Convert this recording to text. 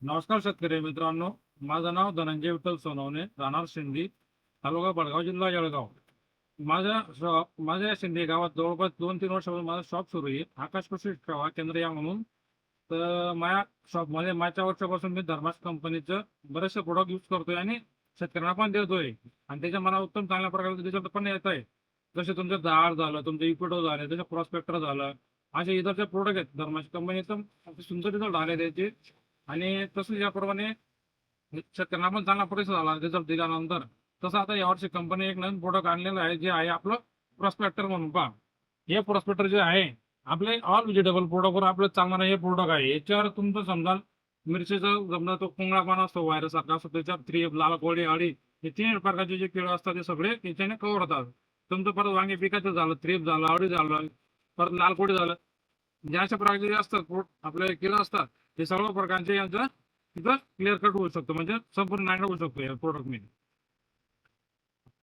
नमस्कार शेतकरी मित्रांनो. माझं नाव धनंजय विठ्ठल सोनवणे, राहणार शिंदी, तालुका बडगाव, जिल्हा जळगाव. माझ्या शिंदे गावात जवळपास 2-3 वर्षापासून माझं शॉप सुरू आहे, आकाश कृषी सेवा केंद्र या म्हणून. तर माझ्या शॉपमध्ये मागच्या वर्षापासून मी धर्मास कंपनीचं बरेचसे प्रोडक्ट यूज करतोय आणि शेतकऱ्यांना पण देतोय. आणि त्याच्या मला उत्तम चांगल्या प्रकारचे रिझल्ट पण येत आहे. जसे तुमचं झाड झालं, तुमचं इक्विडो झालं, जसं प्रॉस्पेक्टर झालं, असे इतरचे प्रोडक्ट आहेत धर्माची कंपनीचं. सुंदर रिझल्ट आले त्याचे. आणि तसं याप्रमाणे शेतकऱ्यांना पण चांगला प्रतिसाद झाला रिझल्ट दिल्यानंतर. तसं आता यावर्षी कंपनी एक नवीन प्रोडक्ट आणलेलं आहे, जे आहे आपलं प्रॉस्पेक्टर म्हणून. पहा, हे प्रॉस्पेक्टर जे आहे आपले ऑल व्हेजिटेबल प्रोडक्टवर आपलं चालणारं हे प्रोडक्ट आहे. याच्यावर तुमचं समजा मिरचीचा समजा तो कोंगळापणा असतो, व्हायरस सारखा असतो, त्याच्यावर थ्रीप, लाल कोळी, अळी, हे 3 प्रकारचे जे किड असतात ते सगळे याच्याने कव्हर होतात. तुमचं परत वांगे पिकाचं झालं, थ्रीप झालं, अळी झालं, परत लाल कोळी झालं, जे अशा प्रकारचे जे असतात आपले किड असतात, हे सर्व प्रकारचे यांचं तिथं क्लिअर कट होऊ शकतो, म्हणजे संपूर्ण नायनाट होऊ शकतो या प्रोडक्टने.